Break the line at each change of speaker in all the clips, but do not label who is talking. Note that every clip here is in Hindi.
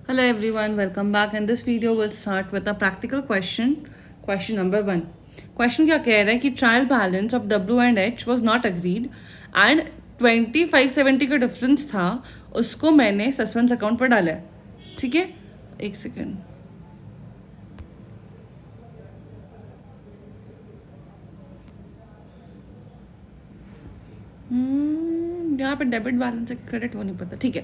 Hello everyone, welcome back. And this video will start with a practical question. Question number 1. Question क्या कह रहा है कि trial balance of W and H was not agreed and 2570 का डिफरेंस था, उसको मैंने सस्पेंस अकाउंट पर डाला है. ठीक है, एक सेकेंड. यहाँ पे डेबिट बैलेंस है कि क्रेडिट, वो नहीं पता. ठीक है,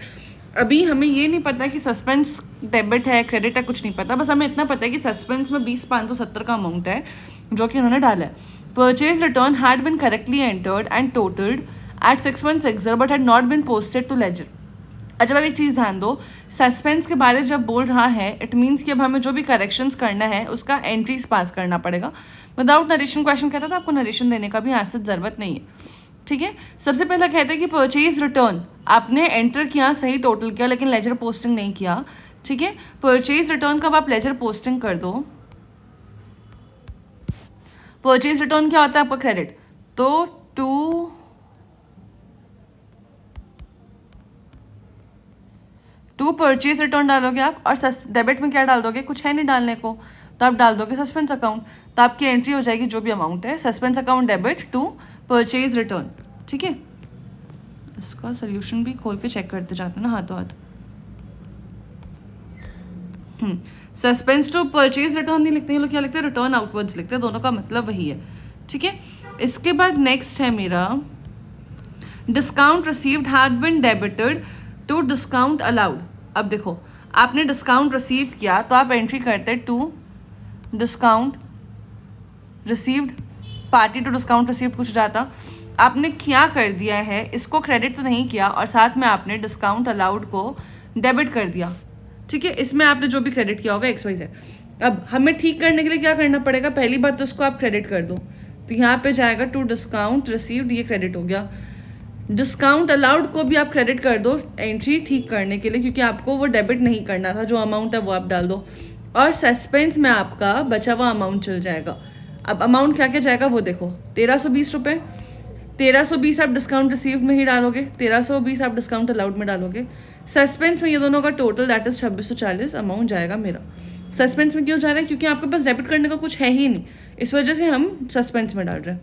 अभी हमें ये नहीं पता कि सस्पेंस डेबिट है क्रेडिट है, कुछ नहीं पता. बस हमें इतना पता है कि सस्पेंस में 20,570 का अमाउंट है जो कि उन्होंने डाला है. Purchase return had been correctly entered and totalled at 6160 but had not been posted to ledger. अच्छा, अब एक चीज़ ध्यान दो, सस्पेंस के बारे जब बोल रहा है इट मीन्स कि अब हमें जो भी करेक्शंस करना है उसका एंट्रीज पास करना पड़ेगा. विदाउट नरेशन क्वेश्चन कहता था, आपको नरेशन देने का भी आज से ज़रूरत नहीं है. ठीक है, सबसे पहला कहते हैं कि परचेज रिटर्न आपने एंटर किया, सही टोटल किया, लेकिन लेजर पोस्टिंग नहीं किया. ठीक है, परचेज रिटर्न कब आप लेजर पोस्टिंग कर दो. परचेज रिटर्न क्या होता है आपका क्रेडिट, तो टू परचेज रिटर्न डालोगे आप, और डेबिट में क्या डाल दोगे, कुछ है नहीं डालने को, तो आप डाल दोगे सस्पेंस अकाउंट. तो आपकी एंट्री हो जाएगी जो भी अमाउंट है, suspense account debit to purchase return. ठीक है, इसका सोल्यूशन भी खोल के चेक करते जाते ना हाथों हाथ. सस्पेंस टू परचेज रिटर्न नहीं लिखते हैं लोग, क्या लिखते हैं, रिटर्न आउटवर्ड्स लिखते हैं. दोनों का मतलब वही है. ठीक है, इसके बाद नेक्स्ट है मेरा discount received had been debited to discount allowed. अब देखो, आपने डिस्काउंट रिसीव किया तो आप एंट्री करते to discount received, party to discount received कुछ जाता. आपने क्या कर दिया है, इसको क्रेडिट तो नहीं किया और साथ में आपने डिस्काउंट अलाउड को डेबिट कर दिया. ठीक है, इसमें आपने जो भी क्रेडिट किया होगा XYZ. अब हमें ठीक करने के लिए क्या करना पड़ेगा, पहली बात तो उसको आप क्रेडिट कर दो. तो यहाँ पे जाएगा टू डिस्काउंट रिसीव्ड, ये क्रेडिट हो गया. डिस्काउंट अलाउड को भी आप क्रेडिट कर दो एंट्री ठीक करने के लिए, क्योंकि आपको वो डेबिट नहीं करना था. जो अमाउंट है वो आप डाल दो, और सस्पेंस में आपका बचा हुआ अमाउंट चल जाएगा. अब अमाउंट क्या क्या जाएगा वो देखो, 1320 रुपये. 1320 आप डिस्काउंट रिसीव में ही डालोगे, 1320 आप डिस्काउंट अलाउड में डालोगे. सस्पेंस में ये दोनों का टोटल दैट इज 2640 अमाउंट जाएगा मेरा. सस्पेंस में क्यों जा रहा है, क्योंकि आपके पास डेबिट करने का कुछ है ही नहीं, इस वजह से हम सस्पेंस में डाल रहे हैं.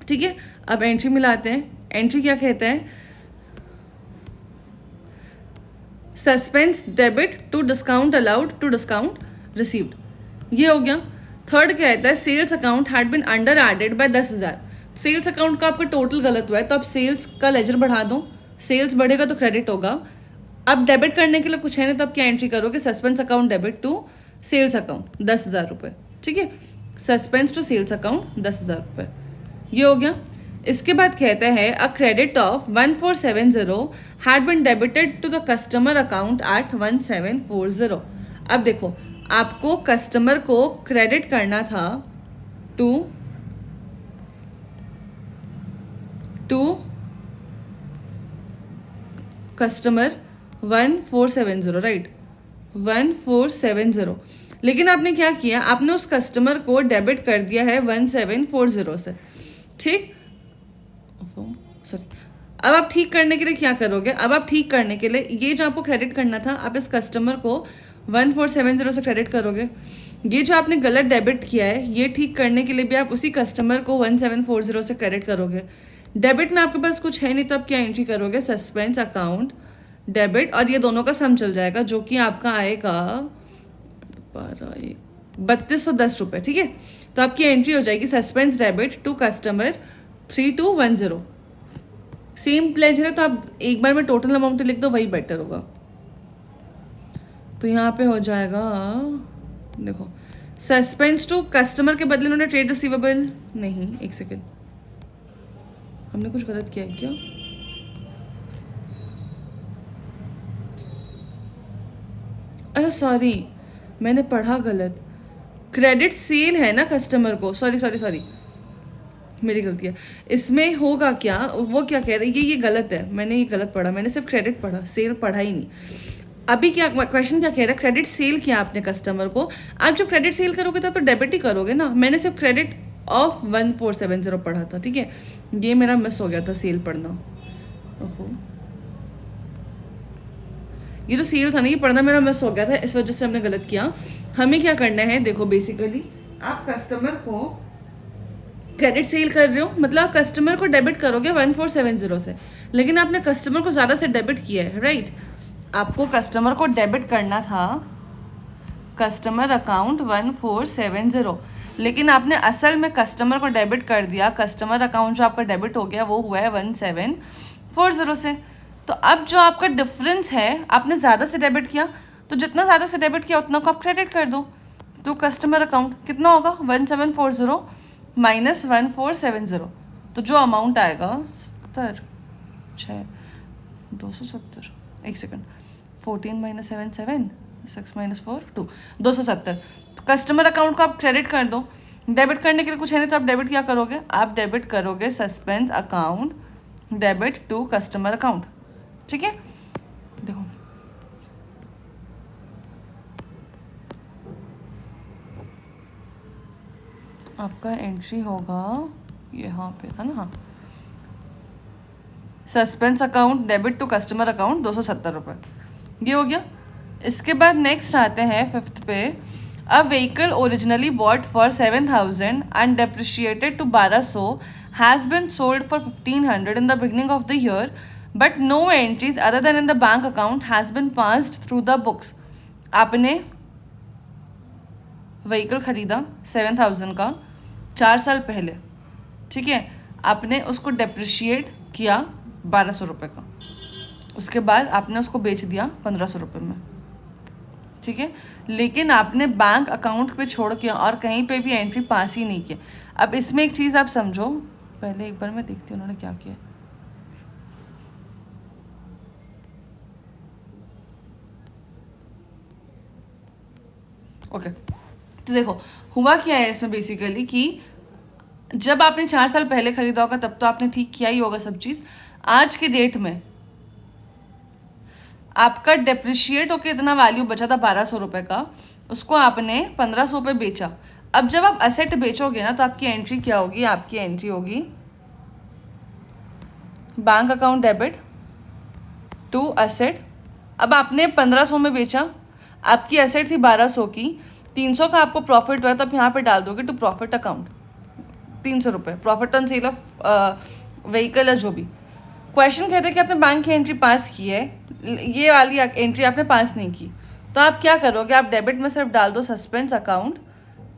ठीक है, अब एंट्री मिलाते हैं. एंट्री क्या कहते हैं, suspense debit to discount allowed to discount received, ये हो गया. थर्ड कहता है sales account had been under added by 10,000. Sales account का आपका टोटल गलत हुआ है, तो आप सेल्स का लेजर बढ़ा दो, सेल्स बढ़ेगा तो क्रेडिट होगा. अब डेबिट करने के लिए कुछ है नहीं, तो आप क्या एंट्री करोगे, suspense account debit to sales account 10,000 रुपये. ठीक है, सस्पेंस टू सेल्स अकाउंट 10,000 रुपये, ये हो गया. इसके बाद कहते हैं a credit of 1470 had been debited to the customer account at 1740. अब देखो, आपको कस्टमर को क्रेडिट करना था टू कस्टमर 1470, राइट, 1470. लेकिन आपने क्या किया, आपने उस कस्टमर को डेबिट कर दिया है 1740 से. ठीक, सॉरी. अब आप ठीक करने के लिए क्या करोगे, अब आप ठीक करने के लिए ये जो आपको क्रेडिट करना था, आप इस कस्टमर को 1470 से क्रेडिट करोगे. ये जो आपने गलत डेबिट किया है, ये ठीक करने के लिए भी आप उसी कस्टमर को 1740 से क्रेडिट करोगे. डेबिट में आपके पास कुछ है नहीं, तो आप क्या एंट्री करोगे, सस्पेंस अकाउंट डेबिट, और ये दोनों का सम चल जाएगा जो कि आपका आएगा 3210 रुपये. ठीक है, तो आपकी एंट्री हो जाएगी suspense debit to customer 3210. Same pleasure है तो आप एक बार में टोटल अमाउंट लिख दो, वही बेटर होगा. तो यहाँ पे हो जाएगा, देखो, सस्पेंस टू कस्टमर के बदले उन्होंने ट्रेड रिसीवेबल नहीं, एक सेकेंड, हमने कुछ गलत किया है क्या, अरे सॉरी, मैंने पढ़ा गलत. क्रेडिट सेल है ना कस्टमर को, सॉरी, मेरी गलती है. इसमें होगा क्या, वो क्या कह रही है, ये गलत है, मैंने ये गलत पढ़ा, मैंने सिर्फ क्रेडिट पढ़ा, सेल पढ़ा ही नहीं. अभी क्या क्वेश्चन क्या कह रहा है, क्रेडिट सेल किया आपने कस्टमर को. आप जब क्रेडिट सेल करोगे तब तो डेबिट ही करोगे ना. मैंने सिर्फ क्रेडिट ऑफ 1470 पढ़ा था. ठीक है, ये मेरा मिस हो गया था सेल पढ़ना. ये जो सीरियल था ना, ये पढ़ना मेरा मिस हो गया था, इस वजह से हमने गलत किया। हमें क्या करना है, देखो बेसिकली आप कस्टमर को क्रेडिट सेल कर रहे हो, मतलब आप कस्टमर को डेबिट करोगे 1470 से, लेकिन आपने कस्टमर को ज़्यादा से डेबिट किया है, राइट। आपको कस्टमर को डेबिट करना था कस्टमर अकाउंट 1470, लेकिन आपने असल में कस्टमर को डेबिट कर दिया, कस्टमर अकाउंट जो आपका डेबिट हो गया वो हुआ है 1740 से। तो अब जो आपका डिफरेंस है, आपने ज़्यादा से डेबिट किया, तो जितना ज़्यादा से डेबिट किया उतना को आप क्रेडिट कर दो। तो कस्टमर अकाउंट कितना होगा, 1740 माइनस 1470, तो जो अमाउंट आएगा 270, एक सेकेंड, 14 माइनस 7 7, 6 माइनस 4 2, 270। तो कस्टमर अकाउंट को आप क्रेडिट कर दो। डेबिट करने के लिए कुछ है नहीं, तो आप डेबिट क्या करोगे, आप डेबिट करोगे suspense account debit to customer account, ठीक है। देखो आपका एंट्री होगा यहाँ पे था ना, हाँ, suspense account debit to customer account 270 रुपये, ये हो गया। इसके बाद नेक्स्ट आते हैं 5th पे, a vehicle originally bought for 7000 and depreciated to 1200 has been sold for 1500 in the beginning of the year, but no entries other than in the bank account has been passed through the books. आपने व्हीकल ख़रीदा 7000 का 4 साल पहले, ठीक है, आपने उसको डेप्रिशिएट किया 1200 रुपये का, उसके बाद आपने उसको बेच दिया 1500 रुपये में, ठीक है, लेकिन आपने बैंक अकाउंट पे छोड़ के और कहीं पे भी एंट्री पास ही नहीं किया। अब इसमें एक चीज़ आप समझो, पहले एक बार मैं देखती हूँ उन्होंने क्या किया। ओके, तो देखो हुआ क्या है इसमें बेसिकली कि जब आपने 4 साल पहले खरीदा होगा तब तो आपने ठीक किया ही होगा सब चीज़। आज के डेट में आपका डेप्रिशिएट होकर इतना वैल्यू बचा था 1200 रुपये का, उसको आपने 1500 पे बेचा। अब जब आप असेट बेचोगे ना, तो आपकी एंट्री क्या होगी, आपकी एंट्री होगी bank account debit to asset. अब आपने 1500 में बेचा, आपकी असेट थी 1200 की, 300 का आपको प्रॉफिट हुआ, तो आप यहाँ पे डाल दोगे टू प्रॉफिट अकाउंट 300 रुपये, profit on cell of vehicle है जो भी। क्वेश्चन कहते हैं कि आपने बैंक की एंट्री पास की है, ये वाली एंट्री आपने पास नहीं की, तो आप क्या करोगे, आप डेबिट में सिर्फ डाल दो सस्पेंस अकाउंट,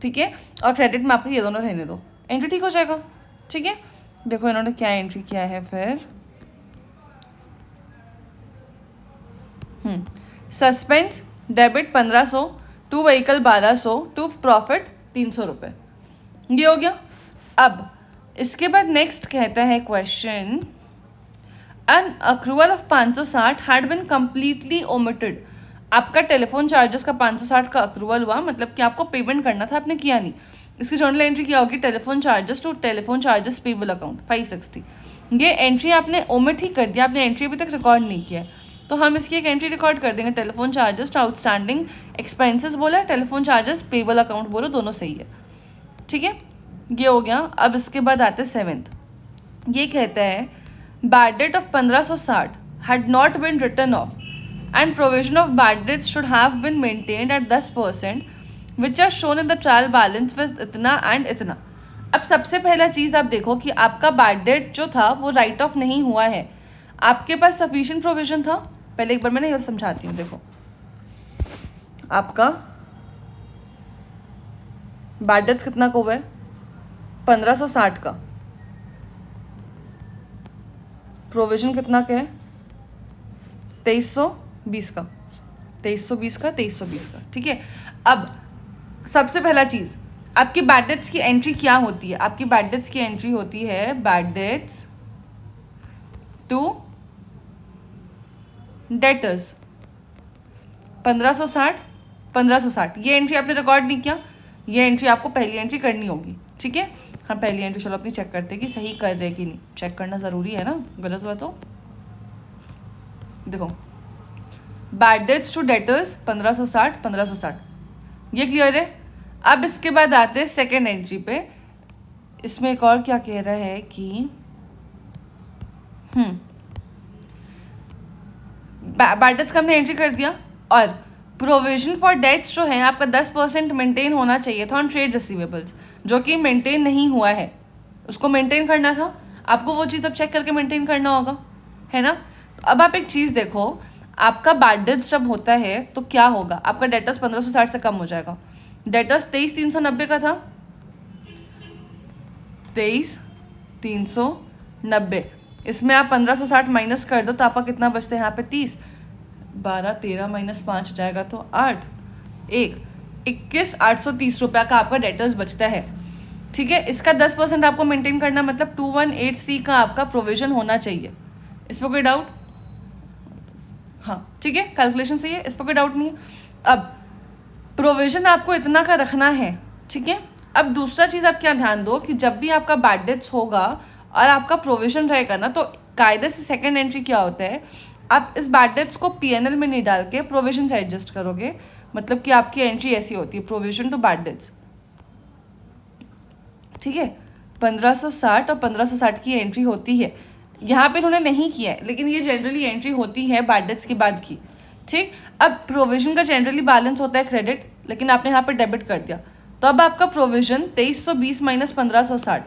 ठीक है, और क्रेडिट में आपको ये दोनों रहने दो, एंट्री ठीक हो जाएगा, ठीक है। देखो इन्होंने क्या एंट्री किया है फिर, suspense debit 1500 to vehicle 1200 to profit 300 रुपये, ये हो गया। अब इसके बाद नेक्स्ट कहता है question, an accrual of 560 had been completely omitted. आपका टेलीफोन चार्जेस का 560 का अक्रूवल हुआ, मतलब कि आपको पेमेंट करना था, आपने किया नहीं। इसकी जर्नल एंट्री क्या होगी, telephone charges to telephone charges payable account 560। ये एंट्री आपने ओमिट ही कर दिया, आपने एंट्री अभी तक रिकॉर्ड नहीं किया, तो हम इसकी एक एंट्री रिकॉर्ड कर देंगे, telephone charges to outstanding expenses बोला है, टेलीफोन चार्जेस पेबल अकाउंट बोलो, दोनों सही है, ठीक है, ये हो गया। अब इसके बाद आते 7th, ये कहता है bad debt of 1560 had not been written off and provision of bad debts should have been maintained at 10% which are shown in the trial balance with इतना एंड इतना। अब सबसे पहला चीज़ आप देखो कि आपका बैड डेट जो था वो राइट ऑफ नहीं हुआ है, आपके पास सफिशिएंट प्रोविजन था। पहले एक बार मैंने ये समझाती हूँ, देखो आपका बैड डेट्स कितना को हुआ है, 1560 का, प्रोविजन कितना का है, 2320 का, 2320 का, 2320 का, ठीक है। अब सबसे पहला चीज़, आपकी बैड डेट्स की एंट्री क्या होती है, आपकी बैड डेट्स की एंट्री होती है बैड डेट्स टू डेटर्स 1560, ये एंट्री आपने रिकॉर्ड नहीं किया, ये एंट्री आपको पहली एंट्री करनी होगी, ठीक है। हम पहली एंट्री चलो अपनी चेक करते हैं कि सही कर रहे कि नहीं, चेक करना ज़रूरी है ना, गलत हुआ तो। देखो बैड डेट्स टू डेटर्स 1560, ये क्लियर है। अब इसके बाद आते हैं सेकेंड एंट्री पे, इसमें एक और क्या कह रहा है कि बैड डेट्स का हमने एंट्री कर दिया, और प्रोविजन फॉर डेट्स जो है आपका 10% मेंटेन होना चाहिए था ऑन ट्रेड रिसीवेबल्स, जो कि मेंटेन नहीं हुआ है, उसको मेंटेन करना था आपको, वो चीज़ अब चेक करके मेंटेन करना होगा, है ना। तो अब आप एक चीज़ देखो, आपका बैड डेट्स जब होता है तो क्या होगा, आपका डेटर्स 1560 से कम हो जाएगा। डेटर्स 23,390 का था, 23,390, इसमें आप 1560 माइनस कर दो तो आपका कितना बचता है यहाँ पे 30, 12, 13 माइनस 5 जाएगा तो 8, 21,830 रुपया का आपका डेटर्स बचता है। ठीक है, इसका 10% आपको मेंटेन करना, मतलब 2183 का आपका प्रोविजन होना चाहिए। इस पर कोई डाउट? हाँ ठीक है, कैलकुलेशन सही है, इस पर कोई डाउट नहीं है। अब प्रोविजन आपको इतना का रखना है, ठीक है। अब दूसरा चीज़ आप क्या ध्यान दो कि जब भी आपका बैड डेट्स होगा और आपका प्रोविजन रहेगा ना, तो कायदे से सेकंड एंट्री क्या होता है, आप इस बैड डेट्स को पीएनएल में नहीं डाल के प्रोविजन से एडजस्ट करोगे। मतलब कि आपकी एंट्री ऐसी होती है, प्रोविजन टू बैड डेट्स, ठीक है। 1560 और 1560 की एंट्री होती है, यहाँ पे उन्होंने नहीं किया है, लेकिन ये जनरली एंट्री होती है बैड डेट्स के बाद की, ठीक। अब प्रोविजन का जनरली बैलेंस होता है क्रेडिट, लेकिन आपने यहाँ पे डेबिट कर दिया, तो अब आपका प्रोविजन 2320 माइनस 1560,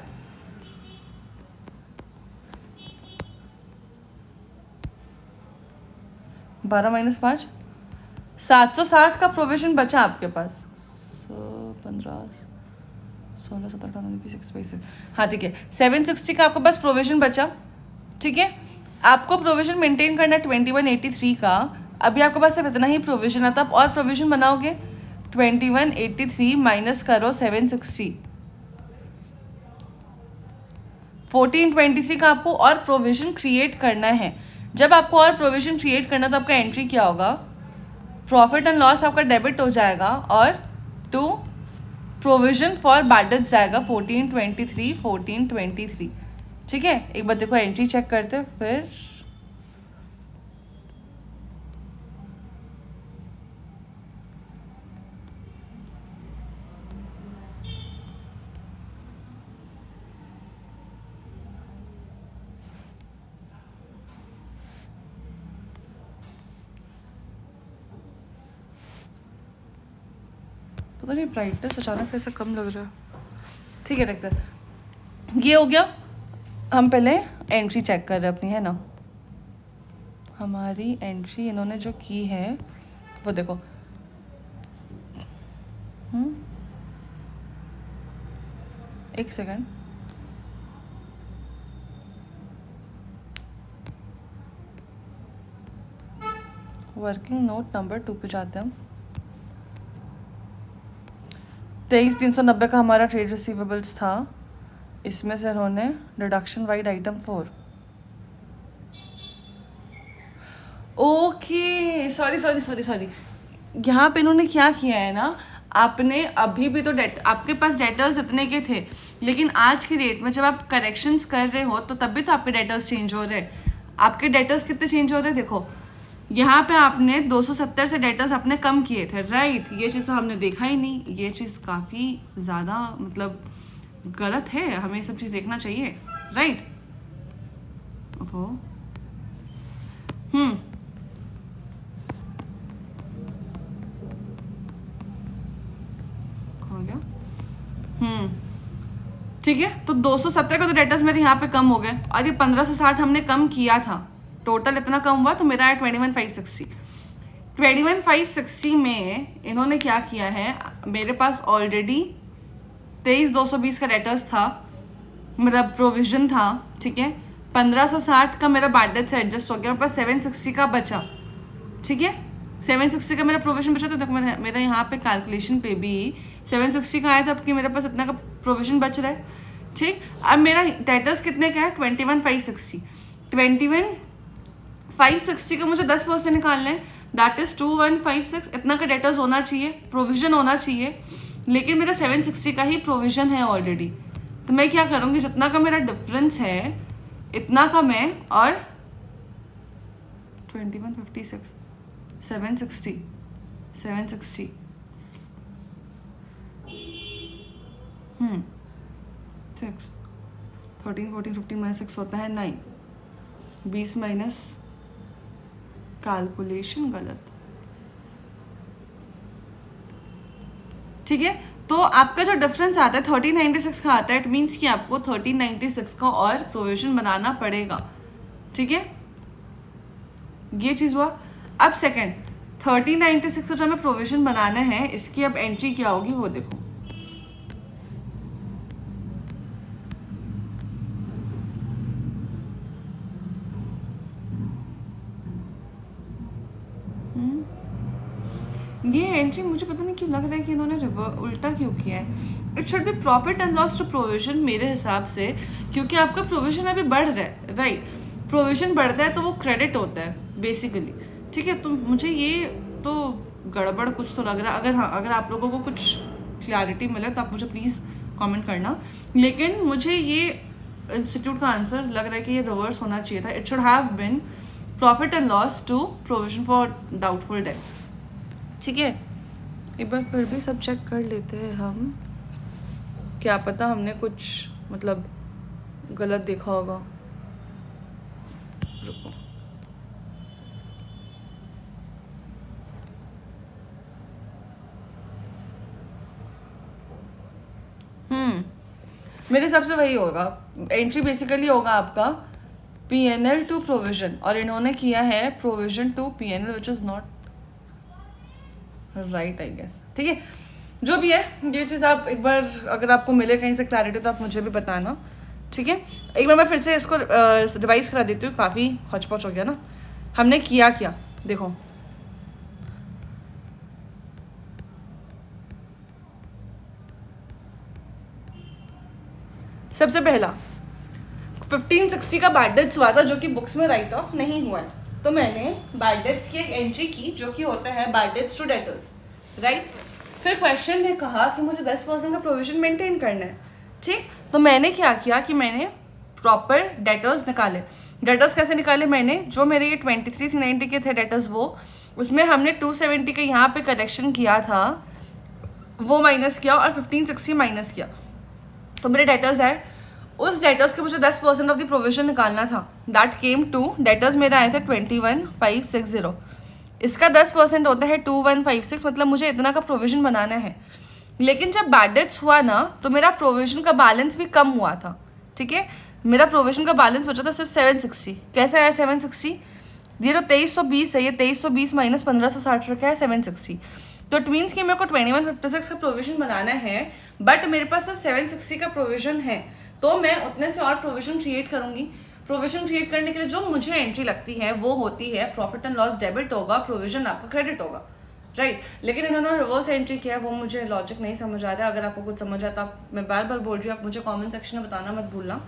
12 माइनस 5, 760 का प्रोविजन बचा आपके पास, 15, 16, 17, 18, 19, 20, 21, 22, हाँ ठीक है, 760 का आपके पास प्रोविजन बचा, ठीक है। आपको प्रोविजन मेंटेन करना है 2183 का, अभी आपके पास सिर्फ इतना ही प्रोविजन आता, आप और प्रोविजन बनाओगे, 2183 माइनस करो 760, 1423 का आपको और प्रोविजन क्रिएट करना है। जब आपको और प्रोविजन क्रिएट करना तो आपका एंट्री क्या होगा, प्रॉफिट एंड लॉस आपका डेबिट हो जाएगा, और to provision for bad debts जाएगा 1423, ठीक है। एक बार देखो एंट्री चेक करते फिर, पता नहीं ब्राइटनेस अचानक से ऐसा कम लग रहा है, ठीक है। देखते हैं, ये हो गया। हम पहले एंट्री चेक कर रहे हैं अपनी, है ना। हमारी एंट्री इन्होंने जो की है वो देखो, एक सेकेंड, वर्किंग नोट नंबर 2 पे जाते हैं हम। 23,390 का हमारा ट्रेड रिसीवेबल्स था, इसमें से इन्होंने deduction wide item 4, okay sorry, यहाँ पे इन्होंने क्या किया है ना, आपने अभी भी तो आपके पास डेटर्स इतने के थे, लेकिन आज की डेट में जब आप करेक्शंस कर रहे हो तो तब भी तो आपके डेटर्स चेंज हो रहे हैं। आपके डेटर्स कितने चेंज हो रहे हैं, देखो यहाँ पे आपने 270 से डेटर्स आपने कम किए थे, राइट। ये चीज़ हमने देखा ही नहीं, ये चीज़ काफ़ी ज़्यादा मतलब गलत है, हमें सब चीज़ देखना चाहिए, राइट। वो हो गया, ठीक है। तो 270 का तो डेटर्स मेरे यहाँ पे कम हो गए, और ये 1560 हमने कम किया था, टोटल इतना कम हुआ, तो मेरा है 21,560। 21,560 में इन्होंने क्या किया है, मेरे पास ऑलरेडी 23,220 का डेटर्स था, मेरा प्रोविजन था, ठीक है। 1560 का मेरा बैड डेट से एडजस्ट हो गया, मेरे पास 760 का बचा, ठीक है। 760 का मेरा प्रोविजन बचा, तो देखो मेरा यहाँ पे कैलकुलेशन पे भी 760 का आया था, कि मेरे पास इतना का प्रोविजन बच रहा है, ठीक। अब मेरा डेटर्स कितने का है, 21,560। 21,560 का मुझे 10% निकालना है, दैट इज 2156, इतना का डेटर्स होना चाहिए, प्रोविजन होना चाहिए, लेकिन मेरा 760 का ही प्रोविजन है ऑलरेडी। तो मैं क्या करूँगी, जितना का मेरा डिफरेंस है इतना का मैं, और 2156, 760, 760, 6, 13, 14, 15 माइनस 6 होता है 9, 20 माइनस कैलकुलेशन गलत, ठीक है। तो आपका जो डिफरेंस आता है 1396 का आता है, इट मीन्स कि आपको 1396 का और प्रोविजन बनाना पड़ेगा, ठीक है, ये चीज़ हुआ। अब सेकंड 1396 का जो हमें प्रोविजन बनाना है, इसकी अब एंट्री क्या होगी वो देखो। ये एंट्री मुझे पता नहीं क्यों लग रहा है कि इन्होंने उल्टा क्यों किया है। It should be profit and loss to provision मेरे हिसाब से, क्योंकि आपका प्रोविजन अभी बढ़ रहा है, राइट। प्रोविजन बढ़ता है तो वो क्रेडिट होता है बेसिकली, ठीक है। तो मुझे ये तो गड़बड़ कुछ तो लग रहा है। अगर हाँ, अगर आप लोगों को कुछ क्लैरिटी मिले तो आप मुझे प्लीज़ कमेंट करना। लेकिन मुझे ये इंस्टीट्यूट का आंसर लग रहा है कि ये रिवर्स होना चाहिए था। It should have been profit and loss to provision for doubtful debts, ठीक है। एक बार फिर भी सब चेक कर लेते हैं हम, क्या पता हमने कुछ मतलब गलत देखा होगा। रुको, मेरे हिसाब से वही होगा। एंट्री बेसिकली होगा आपका पीएनएल टू प्रोविजन, और इन्होंने किया है provision to PNL, which is not right I guess, ठीक है। जो भी है ये चीज़ आप एक बार अगर आपको मिले कहीं से क्लैरिटी तो आप मुझे भी बताना, ठीक है। एक बार मैं फिर से इसको रिवाइज करा देती हूँ, काफ़ी हौच-पौच हो गया ना। हमने किया क्या देखो, सबसे पहला 1560 का बैड डेट्स हुआ था जो कि बुक्स में राइट ऑफ नहीं हुआ है, तो मैंने बैड डेट्स की एक एंट्री की जो कि होता है bad debts to debtors, right. फिर क्वेश्चन ने कहा कि मुझे 10% का प्रोविजन मेंटेन करना है, ठीक। तो मैंने क्या किया कि मैंने प्रॉपर डेटर्स निकाले। डेटर्स कैसे निकाले मैंने, जो मेरे ये 23,390 के थे डेटर्स, वो उसमें हमने 270 का यहाँ पे करेक्शन किया था, वो माइनस किया और 1560 माइनस किया, तो मेरे डेटर्स आए। उस डेटर्स के मुझे 10% ऑफ द प्रोविजन निकालना था। दैट केम टू, डेटर्स मेरे आए थे 21,560। इसका 10% होता है 2156, मतलब मुझे इतना का प्रोविजन बनाना है। लेकिन जब बैड डेट्स हुआ ना तो मेरा प्रोविजन का बैलेंस भी कम हुआ था, ठीक है। मेरा प्रोविजन का बैलेंस बचा था सिर्फ 760। कैसे आया 760? 2320 है, ये 2320 माइनस 1560 रखा है 760। तो इट मीन्स कि मेरे को 2156 का प्रोविजन बनाना है, बट मेरे पास सिर्फ 760 का प्रोविजन है, तो मैं उतने से और प्रोविजन क्रिएट करूंगी। प्रोविजन क्रिएट करने के लिए जो मुझे एंट्री लगती है वो होती है प्रॉफिट एंड लॉस डेबिट होगा, प्रोविजन आपका क्रेडिट होगा, राइट। लेकिन इन्होंने रिवर्स एंट्री किया, वो मुझे लॉजिक नहीं समझ आ रहा है। अगर आपको कुछ समझ आता है, मैं बार बार बोल रही हूँ, आप मुझे कमेंट सेक्शन में बताना मत भूलना,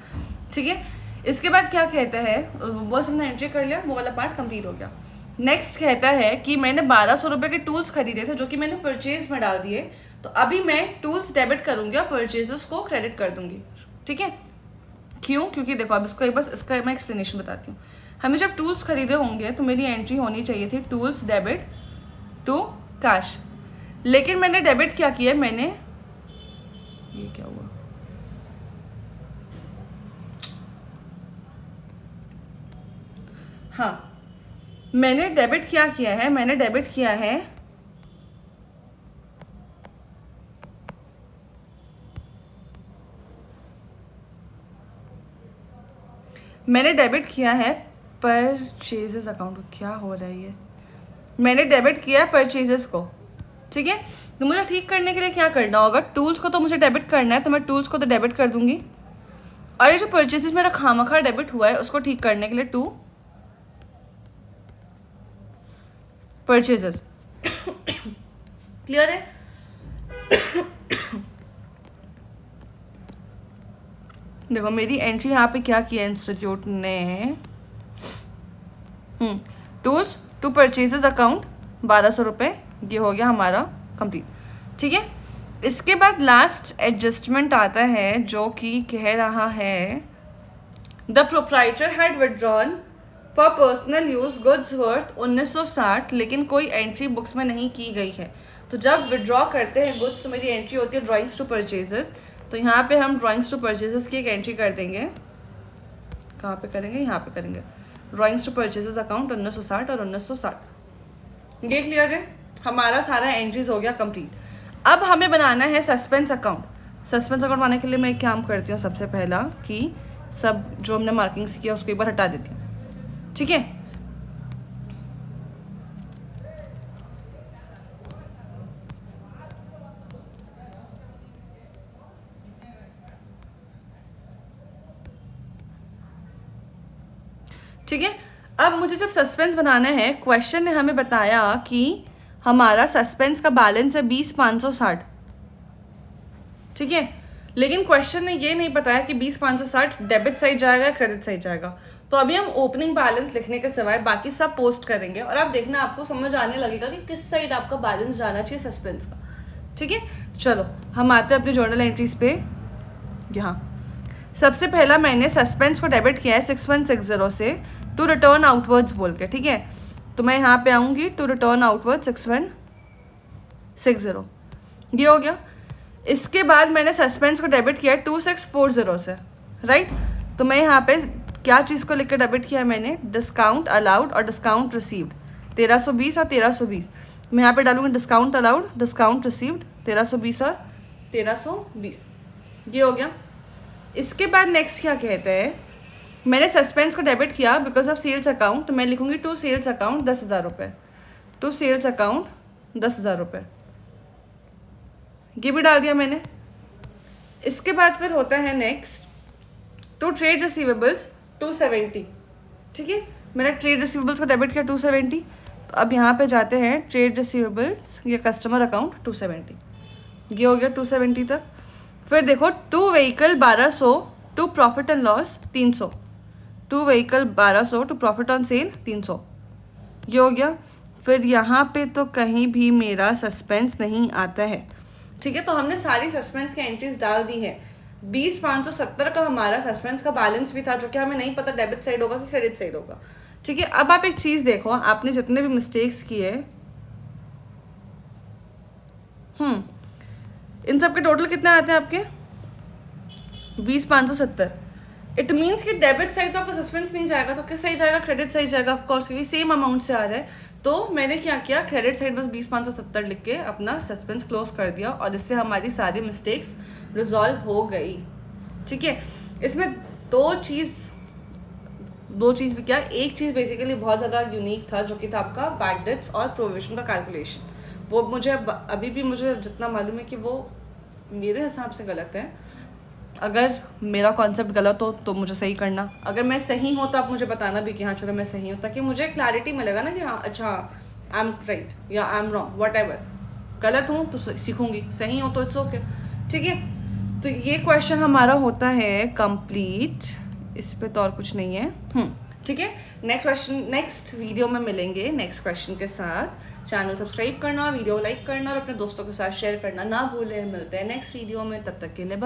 ठीक है। इसके बाद क्या कहता है, बस हमने एंट्री कर लिया, वो वाला पार्ट कंप्लीट हो गया। नेक्स्ट कहता है कि मैंने 1200 रुपये के टूल्स खरीदे थे जो कि मैंने परचेज में डाल दिए, तो अभी मैं टूल्स डेबिट करूंगी और परचेजेस को क्रेडिट कर दूंगी, ठीक है। क्यों? क्योंकि देखो अब इसको एक बस इसका मैं एक्सप्लेनेशन बताती हूँ। हमें जब टूल्स खरीदे होंगे तो मेरी एंट्री होनी चाहिए थी टूल्स डेबिट टू कैश, लेकिन मैंने डेबिट क्या किया, मैंने ये क्या हुआ, हाँ मैंने डेबिट क्या किया है, मैंने डेबिट किया है परचेजेस अकाउंट। क्या हो रहा है ये, मैंने डेबिट किया है परचेजेस को, ठीक है। तो मुझे ठीक करने के लिए क्या करना होगा, टूल्स को तो मुझे डेबिट करना है, तो मैं टूल्स को तो डेबिट कर दूंगी, और ये जो परचेजेस मेरा खामखा डेबिट हुआ है उसको ठीक करने के लिए टू परचेजेस। क्लियर है? देखो मेरी एंट्री यहाँ पे क्या किया इंस्टीट्यूट ने, टूल्स टू परचेजेस अकाउंट 1200 रुपये, ये हो गया हमारा कंप्लीट, ठीक है। इसके बाद लास्ट एडजस्टमेंट आता है जो कि कह रहा है the proprietor had withdrawn for personal use goods worth 1960, लेकिन कोई एंट्री बुक्स में नहीं की गई है। तो जब विड्रॉ करते हैं गुड्स तो मेरी एंट्री होती है ड्राइंग्स टू परचेजेस, तो यहाँ पे हम ड्राइंग्स टू परचेजेस की एक एंट्री कर देंगे। कहाँ पे करेंगे, यहाँ पे करेंगे। ड्राइंग्स टू परचेजेस अकाउंट 1960 और 1960। देख लिया जाए, हमारा सारा एंट्रीज हो गया कंप्लीट। अब हमें बनाना है सस्पेंस अकाउंट। सस्पेंस अकाउंट बनाने के लिए मैं एक काम करती हूँ, सबसे पहला कि सब जो हमने मार्किंग किया उसको एक बार हटा देती हूँ, ठीक है। ठीक है, अब मुझे जब सस्पेंस बनाना है, क्वेश्चन ने हमें बताया कि हमारा सस्पेंस का बैलेंस है 20,560, ठीक है। लेकिन क्वेश्चन ने ये नहीं बताया कि 20,560 डेबिट साइड जाएगा क्रेडिट साइड जाएगा। तो अभी हम ओपनिंग बैलेंस लिखने के सिवाय बाकी सब पोस्ट करेंगे और आप देखना आपको समझ आने लगेगा कि किस साइड आपका बैलेंस जाना चाहिए सस्पेंस का, ठीक है। चलो हम आते हैं अपनी जर्नल एंट्रीज पे। यहाँ सबसे पहला मैंने सस्पेंस को डेबिट किया है 6160 से टू रिटर्न आउटवर्ड्स बोल के, ठीक है। तो मैं यहाँ पे आऊँगी टू रिटर्न आउटवर्ड 6160, ये हो गया। इसके बाद मैंने सस्पेंस को डेबिट किया 2640 से, राइट। तो मैं यहाँ पे क्या चीज़ को लिख के डेबिट किया है मैंने, डिस्काउंट अलाउड और डिस्काउंट रिसीव्ड 1320 और 1320। मैं यहाँ पे डालूंगी डिस्काउंट अलाउड डिस्काउंट रिसीव्ड 1320 और 1320, ये हो गया। इसके बाद नेक्स्ट क्या कहते हैं, मैंने सस्पेंस को डेबिट किया बिकॉज ऑफ सेल्स अकाउंट, तो मैं लिखूंगी टू सेल्स अकाउंट 10,000 रुपये, टू सेल्स अकाउंट 10,000 रुपये, ये भी डाल दिया मैंने। इसके बाद फिर होता है नेक्स्ट टू ट्रेड रिसीवेबल्स 270, ठीक है। मैंने ट्रेड रिसीवेबल्स को डेबिट किया 270, तो अब यहाँ पे जाते हैं ट्रेड रिसीवेबल्स या कस्टमर अकाउंट 270, ये हो गया 270 तक। फिर देखो to vehicle 1200 to profit and loss 300, to vehicle 1200 to profit on sale 300, ये हो गया। फिर यहाँ पे तो कहीं भी मेरा सस्पेंस नहीं आता है, ठीक है। तो हमने सारी सस्पेंस की एंट्रीज डाल दी है। 20,570 का हमारा सस्पेंस का बैलेंस भी था, जो कि हमें नहीं पता डेबिट साइड होगा कि क्रेडिट साइड होगा, ठीक है। अब आप एक चीज़ देखो, आपने जितने भी मिस्टेक्स किए इन सब के टोटल कितने आते हैं आपके 20,570। इट मीन्स कि डेबिट साइड तो आपका सस्पेंस नहीं जाएगा, तो किस साइड जाएगा, क्रेडिट साइड जाएगा ऑफकोर्स, क्योंकि सेम अमाउंट से आ रहा है। तो मैंने क्या किया, क्रेडिट साइड बस 20,570 लिख के अपना सस्पेंस क्लोज कर दिया और इससे हमारी सारी मिस्टेक्स रिजॉल्व हो गई, ठीक है। इसमें दो चीज़ भी क्या, एक चीज़ बेसिकली बहुत ज़्यादा यूनिक था, जो कि था आपका बैड डेट्स और प्रोविजन का कैलकुलेशन। वो मुझे अभी भी मुझे जितना मालूम है कि वो मेरे हिसाब से गलत है। अगर मेरा कॉन्सेप्ट गलत हो तो मुझे सही करना, अगर मैं सही हूँ तो आप मुझे बताना भी कि हाँ चलो मैं सही हूँ, ताकि मुझे क्लैरिटी मिलेगा ना कि हाँ अच्छा आई एम राइट या I am wrong, what ever. गलत हूँ तो सीखूंगी, सही हूँ तो इट्स ओके, ठीक है। तो ये क्वेश्चन हमारा होता है कंप्लीट, इस पे तो और कुछ नहीं है, ठीक है। नेक्स्ट क्वेश्चन नेक्स्ट वीडियो में मिलेंगे नेक्स्ट क्वेश्चन के साथ। चैनल सब्सक्राइब करना, वीडियो लाइक करना और अपने दोस्तों के साथ शेयर करना ना भूलें। मिलते हैं नेक्स्ट वीडियो में, तब तक के लिए बाय।